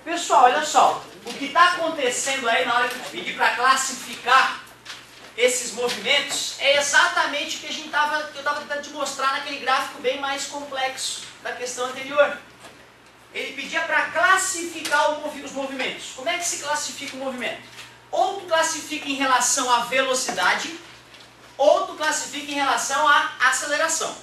Pessoal, olha só, o que está acontecendo aí na hora que eu te pedi para classificar esses movimentos é exatamente o que eu estava tentando te mostrar naquele gráfico bem mais complexo da questão anterior. Ele pedia para classificar os movimentos. Como é que se classifica o movimento? Ou tu classifica em relação à velocidade, ou tu classifica em relação à aceleração.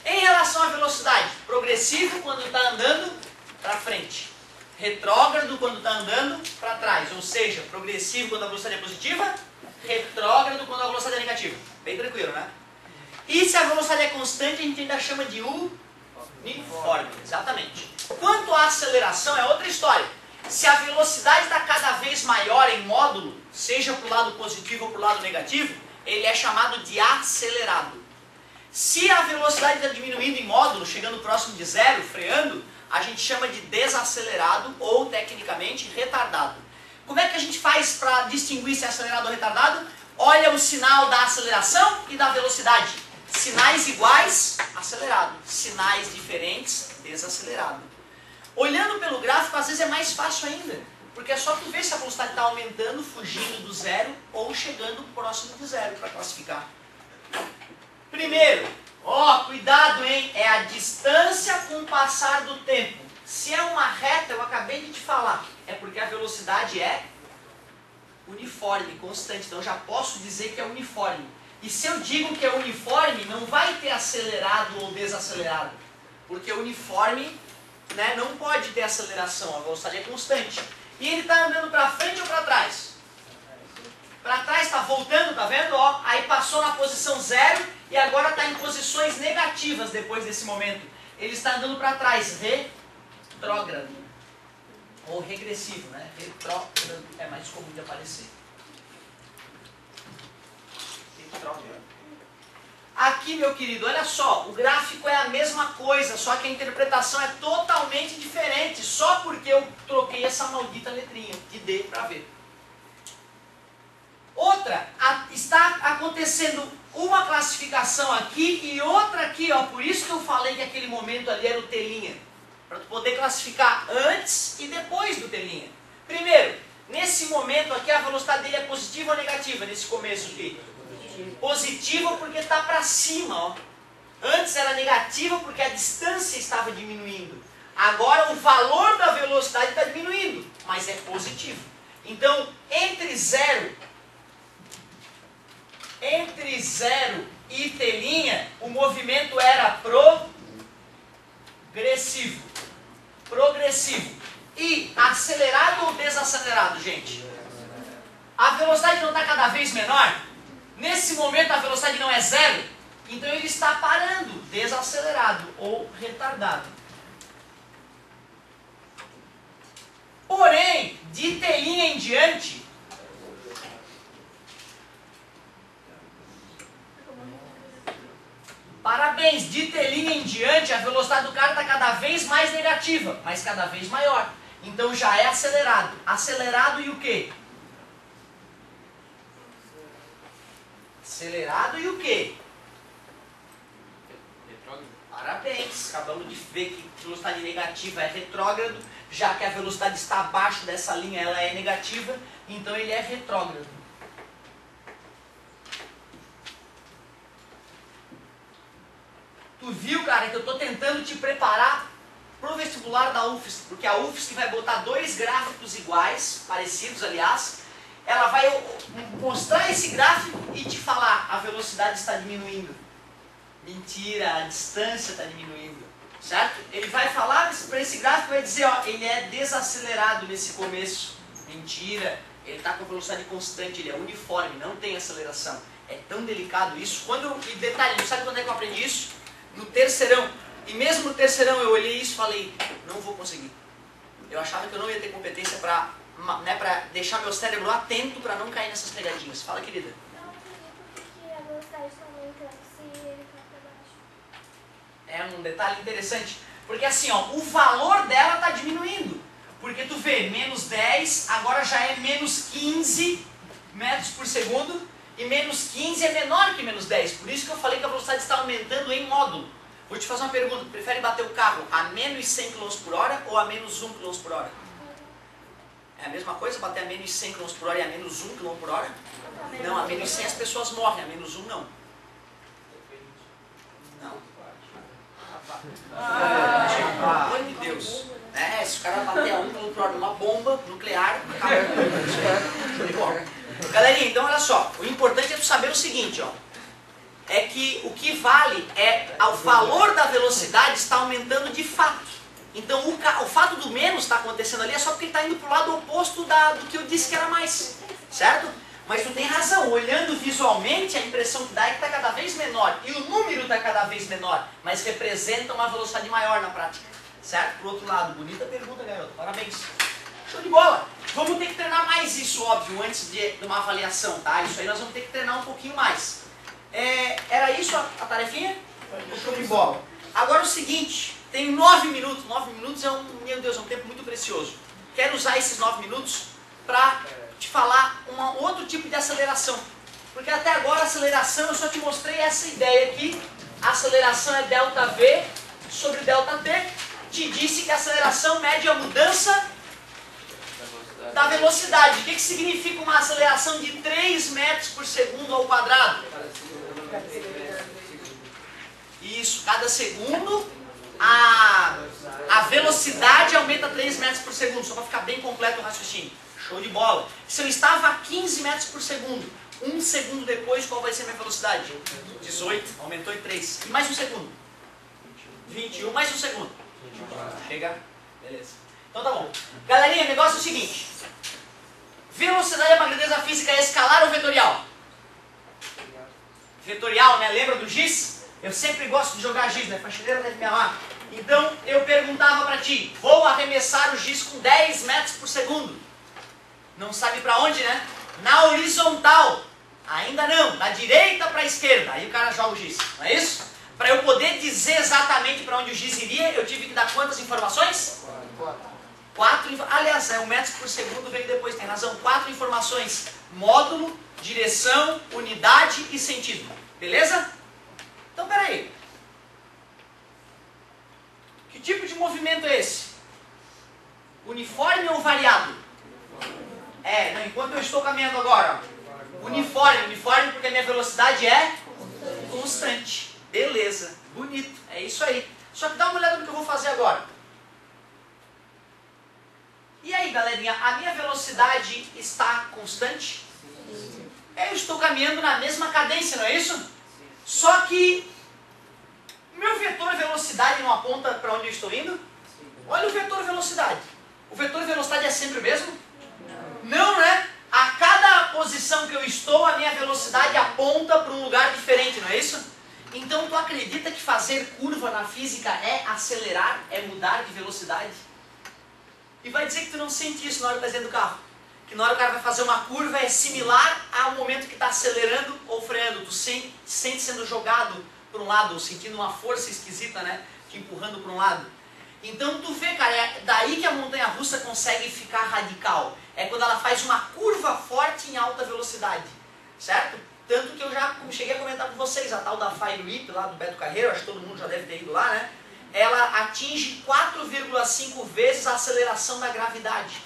Em relação à velocidade, progressivo quando está andando para frente, retrógrado quando está andando para trás, ou seja, progressivo quando a velocidade é positiva, retrógrado quando a velocidade é negativa. Bem tranquilo, né? E se a velocidade é constante, a gente ainda chama de uniforme, exatamente. Quanto à aceleração, é outra história. Se a velocidade está cada vez maior em módulo, seja para o lado positivo ou para o lado negativo, ele é chamado de acelerado. Se a velocidade está diminuindo em módulo, chegando próximo de zero, freando, a gente chama de desacelerado ou, tecnicamente, retardado. Como é que a gente faz para distinguir se é acelerado ou retardado? Olha o sinal da aceleração e da velocidade. Sinais iguais, acelerado. Sinais diferentes, desacelerado. Olhando pelo gráfico, às vezes é mais fácil ainda, porque é só tu ver se a velocidade está aumentando, fugindo do zero ou chegando próximo de zero para classificar. Primeiro, cuidado, hein? É a distância com o passar do tempo. Se é uma reta, eu acabei de te falar, é porque a velocidade é uniforme, constante. Então eu já posso dizer que é uniforme. E se eu digo que é uniforme, não vai ter acelerado ou desacelerado, porque uniforme, né, não pode ter aceleração, a velocidade é constante. E ele está andando para frente ou para trás? Para trás, está voltando, tá vendo? Ó, aí passou na posição zero e agora está em posições negativas depois desse momento. Ele está andando para trás, retrógrado. Ou regressivo, né? Retrógrado é mais comum de aparecer. Retrógrado. Aqui, meu querido, olha só, o gráfico é a mesma coisa, só que a interpretação é totalmente diferente, só porque eu troquei essa maldita letrinha de D para V. Outra, está acontecendo uma classificação aqui e outra aqui, ó, por isso que eu falei que aquele momento ali era o telinha, para tu poder classificar antes e depois do telinha. Primeiro, nesse momento aqui a velocidade dele é positiva ou negativa, nesse começo aqui? Positiva porque está para cima, ó. Antes era negativa porque a distância estava diminuindo. Agora o valor da velocidade está diminuindo, mas é positivo. Então, entre zero e telinha, o movimento era progressivo. Progressivo. E acelerado ou desacelerado, gente? A velocidade não está cada vez menor? Nesse momento a velocidade não é zero, então ele está parando, desacelerado ou retardado. Porém, de telinha em diante, parabéns, de telinha em diante a velocidade do cara está cada vez mais negativa, mas cada vez maior. Então já é acelerado. Acelerado e o quê? Acelerado e o quê? Retrógrado. Parabéns, acabamos de ver que velocidade negativa é retrógrado, já que a velocidade está abaixo dessa linha, ela é negativa, então ele é retrógrado. Tu viu, cara, que eu estou tentando te preparar para o vestibular da UFSC, porque a UFSC vai botar dois gráficos iguais, parecidos aliás, ela vai mostrar esse gráfico e te falar, a velocidade está diminuindo. Mentira, a distância está diminuindo, certo? Ele vai falar para esse gráfico e vai dizer, ó, ele é desacelerado nesse começo. Mentira, ele está com velocidade constante, ele é uniforme, não tem aceleração. É tão delicado isso. E detalhe, sabe quando é que eu aprendi isso? No terceirão. E mesmo no terceirão eu olhei isso e falei, não vou conseguir. Eu achava que eu não ia ter competência para deixar meu cérebro atento para não cair nessas pegadinhas. Fala, querida. Não acredito porque a velocidade está aumentando se ele for para baixo. É um detalhe interessante. Porque assim, ó, o valor dela está diminuindo. Porque tu vê, menos 10, agora já é menos 15 metros por segundo. E menos 15 é menor que menos 10. Por isso que eu falei que a velocidade está aumentando em módulo. Vou te fazer uma pergunta. Prefere bater o carro a menos 100 km por hora ou a menos 1 km por hora? É a mesma coisa bater a menos 100 km por hora e a menos 1 km por hora? Não, a menos 100 as pessoas morrem, a menos 1 não. Não. Pelo amor de Deus. Se o cara bater a 1 km por hora numa bomba nuclear, acaba. Galerinha, então olha só, o importante é tu saber o seguinte, ó. É que o que vale é o valor da velocidade está aumentando de fato. Então o fato do menos estar acontecendo ali é só porque ele está indo para o lado oposto do que eu disse que era mais. Certo? Mas tu tem razão, olhando visualmente a impressão que dá é que está cada vez menor. E o número está cada vez menor, mas representa uma velocidade maior na prática. Certo? Por outro lado, bonita pergunta, garoto. Parabéns. Show de bola. Vamos ter que treinar mais isso, óbvio, antes de uma avaliação, tá? Isso aí nós vamos ter que treinar um pouquinho mais. Era isso a tarefinha? Show de bola. Agora o seguinte, tem 9 minutos. 9 minutos meu Deus, é um tempo muito precioso. Quero usar esses 9 minutos para te falar um outro tipo de aceleração. Porque até agora a aceleração, eu só te mostrei essa ideia aqui. A aceleração é ΔV sobre ΔT. Te disse que a aceleração mede a mudança da velocidade. O que significa uma aceleração de 3 metros por segundo ao quadrado? Isso, cada segundo a velocidade aumenta 3 metros por segundo, só para ficar bem completo o raciocínio. Show de bola. Se eu estava a 15 metros por segundo, 1 segundo depois, qual vai ser a minha velocidade? 18, aumentou em 3. E mais um segundo? 21, mais um segundo? Chega? Beleza. Então tá bom. Galerinha, o negócio é o seguinte. Velocidade é uma grandeza física escalar ou vetorial? Vetorial, né? Lembra do giz? Eu sempre gosto de jogar giz, né? Faxineira deve me amar. Então, eu perguntava pra ti, vou arremessar o giz com 10 metros por segundo. Não sabe pra onde, né? Na horizontal. Ainda não. Da direita pra esquerda. Aí o cara joga o giz. Não é isso? Para eu poder dizer exatamente para onde o giz iria, eu tive que dar quantas informações? 4. Aliás, 1 metro por segundo veio depois, tem razão. 4 informações. Módulo, direção, unidade e sentido. Beleza? Então, peraí. Que tipo de movimento é esse? Uniforme ou variado? Não, enquanto eu estou caminhando agora. Ó. Uniforme porque a minha velocidade é constante. Beleza, bonito, é isso aí. Só que dá uma olhada no que eu vou fazer agora. E aí, galerinha, a minha velocidade está constante? Eu estou caminhando na mesma cadência, não é isso? Só que meu vetor velocidade não aponta para onde eu estou indo? Olha o vetor velocidade. O vetor velocidade é sempre o mesmo? Não, né? A cada posição que eu estou, a minha velocidade aponta para um lugar diferente, não é isso? Então, tu acredita que fazer curva na física é acelerar, é mudar de velocidade? E vai dizer que tu não sente isso na hora que está dentro do carro. Que na hora que o cara vai fazer uma curva é similar ao momento que está acelerando ou freando. Tu sente sendo jogado para um lado, sentindo uma força esquisita, né? Te empurrando para um lado. Então, tu vê, cara, é daí que a montanha-russa consegue ficar radical. É quando ela faz uma curva forte em alta velocidade. Certo? Tanto que eu já cheguei a comentar com vocês, a tal da Fire Whip lá do Beto Carreiro, acho que todo mundo já deve ter ido lá, né? Ela atinge 4,5 vezes a aceleração da gravidade.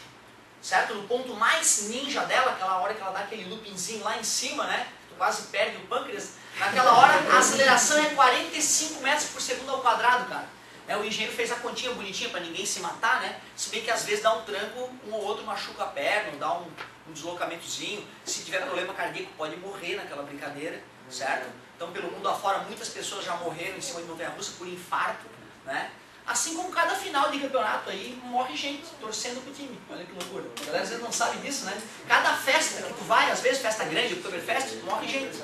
Certo? No ponto mais ninja dela, aquela hora que ela dá aquele loopingzinho lá em cima, né? Tu quase perde o pâncreas. Naquela hora a aceleração é 45 metros por segundo ao quadrado, cara. O engenheiro fez a continha bonitinha para ninguém se matar, né? Se bem que às vezes dá um tranco, um ou outro machuca a perna, dá um deslocamentozinho. Se tiver problema cardíaco pode morrer naquela brincadeira, certo? Então pelo mundo afora muitas pessoas já morreram em cima de montanha-russa por infarto, né? Assim como cada final de campeonato aí morre gente torcendo pro time. Olha que loucura. A galera às vezes não sabe disso, né? Cada festa que tu vai, às vezes festa grande, Oktoberfest, morre gente.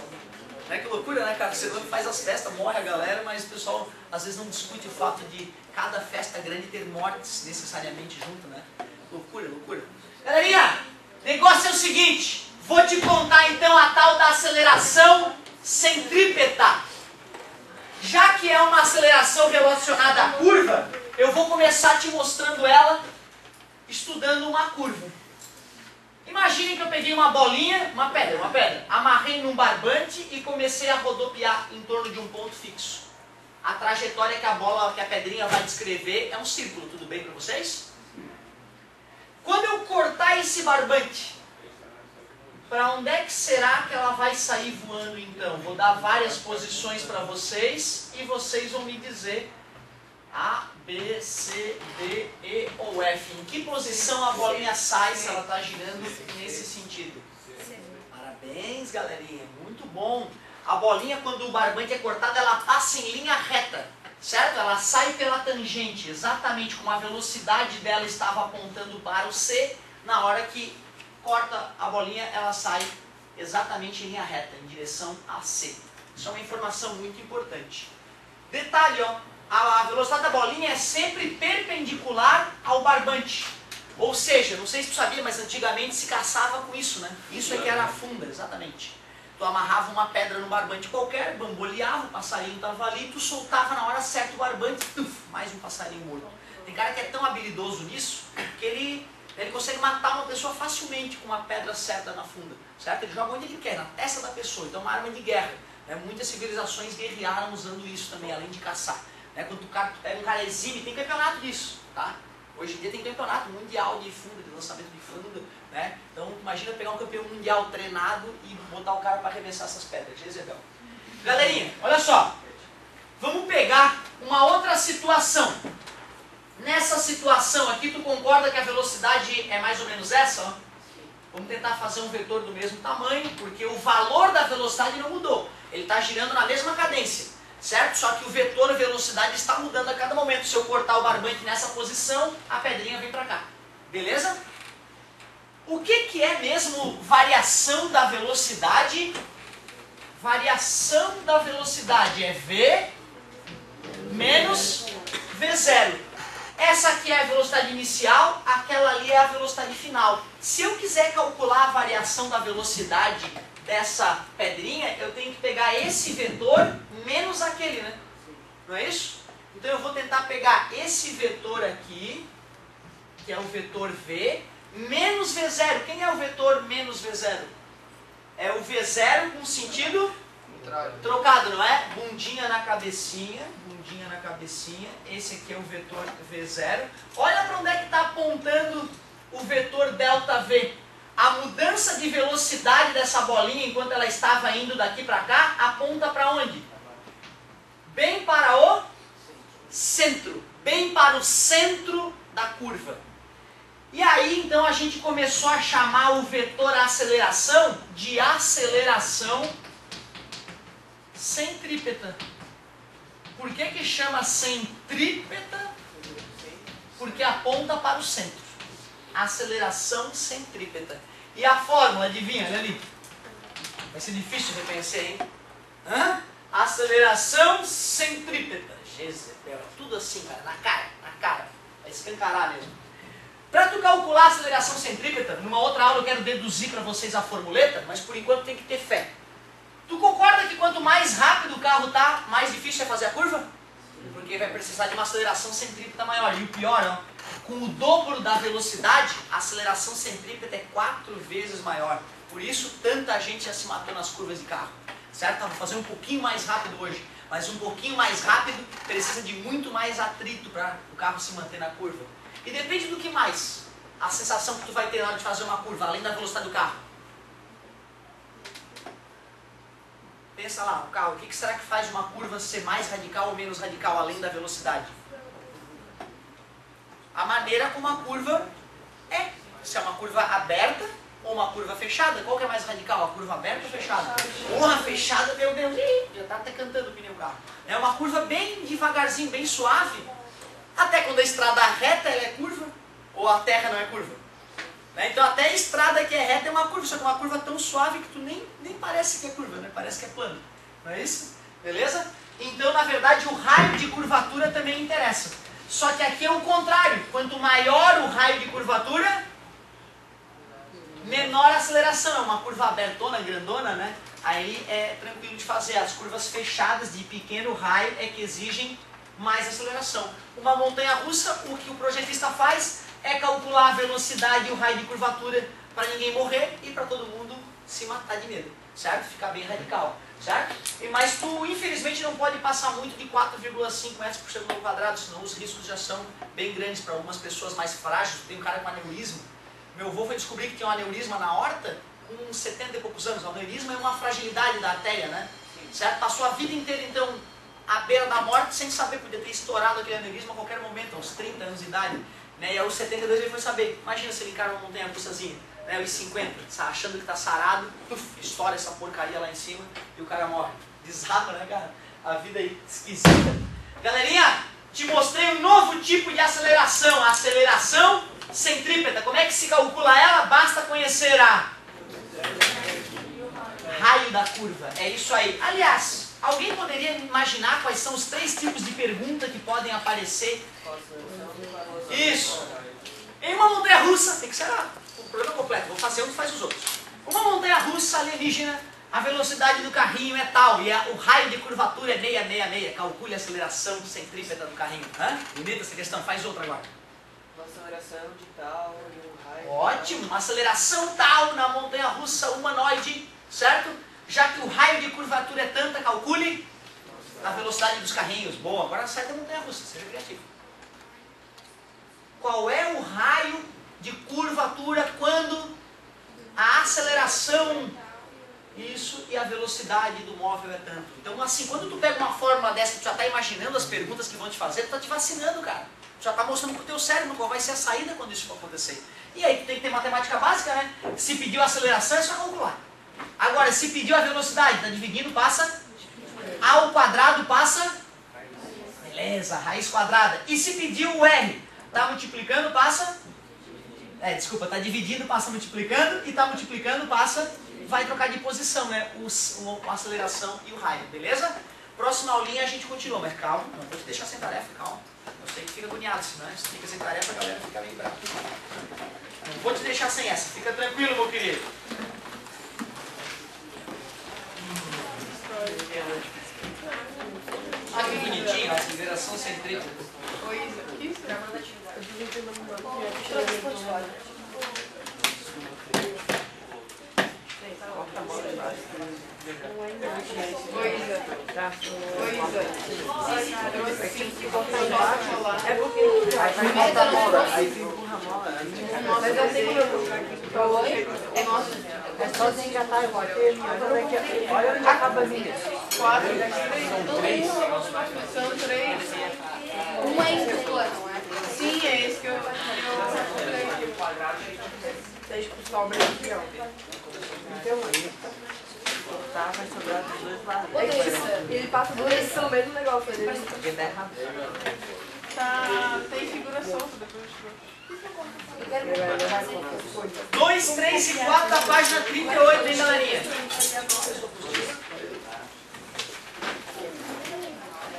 Que loucura, né, cara? Você faz as festas, morre a galera, mas o pessoal às vezes não discute o fato de cada festa grande ter mortes necessariamente junto, né? Loucura, loucura. Galerinha, negócio é o seguinte, vou te contar então a tal da aceleração centrípeta. Já que é uma aceleração relacionada à curva, eu vou começar te mostrando ela estudando uma curva. Imagine que eu peguei uma bolinha, uma pedra, amarrei num barbante e comecei a rodopiar em torno de um ponto fixo. A trajetória que a pedrinha vai descrever é um círculo, tudo bem para vocês? Quando eu cortar esse esse barbante? Para onde é que será que ela vai sair voando então? Vou dar várias posições para vocês e vocês vão me dizer A, B, C, D, E ou F. Em que posição a bolinha sai se ela está girando nesse sentido? Parabéns, galerinha. Muito bom. A bolinha, quando o barbante é cortado, ela passa em linha reta, certo? Ela sai pela tangente, exatamente como a velocidade dela estava apontando para o C. Na hora que corta a bolinha, ela sai exatamente em linha reta, em direção a C. Isso é uma informação muito importante. Detalhe, ó, a velocidade da bolinha é sempre perpendicular ao barbante. Ou seja, não sei se tu sabia, mas antigamente se caçava com isso, né? Isso é que era a funda, exatamente. Tu amarrava uma pedra no barbante qualquer, bamboleava, o passarinho estava ali, tu soltava na hora certa o barbante, mais um passarinho morto. Tem cara que é tão habilidoso nisso que ele consegue matar uma pessoa facilmente com uma pedra certa na funda, certo? Ele joga onde ele quer, na testa da pessoa, então é uma arma de guerra. Né? Muitas civilizações guerrearam usando isso também, além de caçar. Né? Quando tu pega um cara exime, tem campeonato disso, tá? Hoje em dia tem campeonato mundial de funda, de lançamento de funda, né? Então imagina pegar um campeão mundial treinado e botar o cara para arremessar essas pedras, Jezebel. Galerinha, olha só, vamos pegar uma outra situação. Nessa situação aqui, tu concorda que a velocidade é mais ou menos essa? Ó? Vamos tentar fazer um vetor do mesmo tamanho, porque o valor da velocidade não mudou. Ele está girando na mesma cadência, certo? Só que o vetor velocidade está mudando a cada momento. Se eu cortar o barbante nessa posição, a pedrinha vem para cá. Beleza? O que é mesmo variação da velocidade? Variação da velocidade é V menos V0. Essa aqui é a velocidade inicial, aquela ali é a velocidade final. Se eu quiser calcular a variação da velocidade dessa pedrinha, eu tenho que pegar esse vetor menos aquele, né? Não é isso? Então eu vou tentar pegar esse vetor aqui, que é o vetor V, menos V0. Quem é o vetor menos V0? É o V0 com sentido trocado, não é? Bundinha na cabecinha, bundinha na cabecinha. Esse aqui é o vetor V0. Olha para onde é que está apontando o vetor ΔV. A mudança de velocidade dessa bolinha, enquanto ela estava indo daqui para cá, aponta para onde? Bem para o centro. Bem para o centro da curva. E aí, então, a gente começou a chamar o vetor aceleração de aceleração centrípeta. Por que chama centrípeta? Porque aponta para o centro. Aceleração centrípeta. E a fórmula, adivinha? Olha ali. Vai ser difícil de reconhecer, hein? Hã? Aceleração centrípeta. Jezebel, tudo assim, cara, na cara. Vai escancarar mesmo. Para tu calcular a aceleração centrípeta, numa outra aula eu quero deduzir para vocês a formuleta, mas por enquanto tem que ter fé. Tu concorda que quanto mais rápido o carro está, mais difícil é fazer a curva? Porque vai precisar de uma aceleração centrípeta maior. E o pior, ó, com o dobro da velocidade, a aceleração centrípeta é 4 vezes maior. Por isso, tanta gente já se matou nas curvas de carro. Certo? Vamos fazer um pouquinho mais rápido hoje. Mas um pouquinho mais rápido precisa de muito mais atrito para o carro se manter na curva. E depende do que mais? A sensação que tu vai ter na hora de fazer uma curva, além da velocidade do carro. Pensa lá, o carro, o que será que faz uma curva ser mais radical ou menos radical, além da velocidade? A maneira como a curva é. Se é uma curva aberta ou uma curva fechada, qual que é mais radical? A curva aberta ou fechada? Porra, fechada, meu Deus, já está até cantando o pneu carro. É uma curva bem devagarzinho, bem suave. Até quando a estrada reta ela é curva, ou a terra não é curva. Né? Então até a estrada que é reta é uma curva, só que é uma curva tão suave que tu nem parece que é curva, né? Parece que é plano. Não é isso? Beleza? Então na verdade o raio de curvatura também interessa. Só que aqui é o contrário. Quanto maior o raio de curvatura, menor a aceleração. É uma curva abertona, grandona, né? Aí é tranquilo de fazer. As curvas fechadas de pequeno raio é que exigem mais aceleração. Uma montanha russa, o que o projetista faz é calcular a velocidade e o raio de curvatura para ninguém morrer e para todo mundo se matar de medo, certo? Ficar bem radical, certo? Mas tu, infelizmente, não pode passar muito de 4,5 metros por segundo ao quadrado, senão os riscos já são bem grandes para algumas pessoas mais frágeis. Tem um cara com aneurisma, Meu avô foi descobrir que tinha um aneurisma na aorta com 70 e poucos anos. O aneurisma é uma fragilidade da artéria, né? Certo? Passou a vida inteira, então, à beira da morte, sem saber, podia ter estourado aquele aneurisma a qualquer momento, aos 30 anos de idade. Né? E aos 72 ele foi saber. Imagina se ele encara uma montanha-russazinha, né? Aos 50, achando que está sarado, estoura essa porcaria lá em cima e o cara morre. Desaba, né, cara? A vida aí, esquisita. Galerinha, te mostrei um novo tipo de aceleração, a aceleração centrípeta. Como é que se calcula ela? Basta conhecer a raio da curva. É isso aí. Aliás, alguém poderia imaginar quais são os 3 tipos de pergunta que podem aparecer? Isso. Em uma montanha-russa, tem que ser o programa completo, vou fazer um que faz os outros. Uma montanha-russa alienígena, a velocidade do carrinho é tal, e o raio de curvatura é 666. Calcule a aceleração centrípeta do carrinho. Bonita essa questão, faz outra agora. Uma aceleração de tal e um raio... Ótimo, uma aceleração tal na montanha-russa humanoide, certo? Já que o raio de curvatura é tanta, calcule a velocidade dos carrinhos. Boa, agora sai da montanha-russa, seja criativo. Qual é o raio de curvatura quando a aceleração, isso, e a velocidade do móvel é tanto? Então, assim, quando tu pega uma fórmula dessa, tu já está imaginando as perguntas que vão te fazer, tu está te vacinando, cara. Tu já está mostrando para o teu cérebro qual vai ser a saída quando isso for acontecer. E aí, tu tem que ter matemática básica, né? Se pediu a aceleração, é só calcular. Agora, se pediu a velocidade, está dividindo, passa a ao quadrado, passa, beleza, raiz quadrada. E se pediu o R, está multiplicando, passa, está dividindo, passa multiplicando, e está multiplicando, passa, vai trocar de posição, né? A aceleração e o raio, beleza? Próxima aulinha a gente continua, mas calma, não vou te deixar sem tarefa, calma. Eu sei que fica agoniado, senão se fica sem tarefa, a galera fica meio brava. Não vou te deixar sem essa, fica tranquilo, meu querido. Olha que bonitinho, a aceleração centrípeta. Oi, isso? É porque aí vai botar a mola, aí tu empurra a mola. Mas eu sei como eu é nosso. É só desengatar e bater. Olha onde acaba a linha. 4, 3. São 3. Uma é indutor. Sim, é esse que eu falei. 6 pro sobra aqui, ó. Então aí, cortar vai sobrar dos dois lados. Ele passa por esse o mesmo negócio dele. Porque dá errado. Tá, tem figuração depois. 2, 3 e 4 da página 38, hein, galerinha?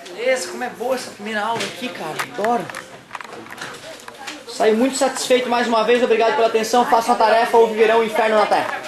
Beleza, como é boa essa primeira aula aqui, cara. Adoro. Saí muito satisfeito mais uma vez. Obrigado pela atenção. Façam a tarefa ou viverão o inferno na Terra.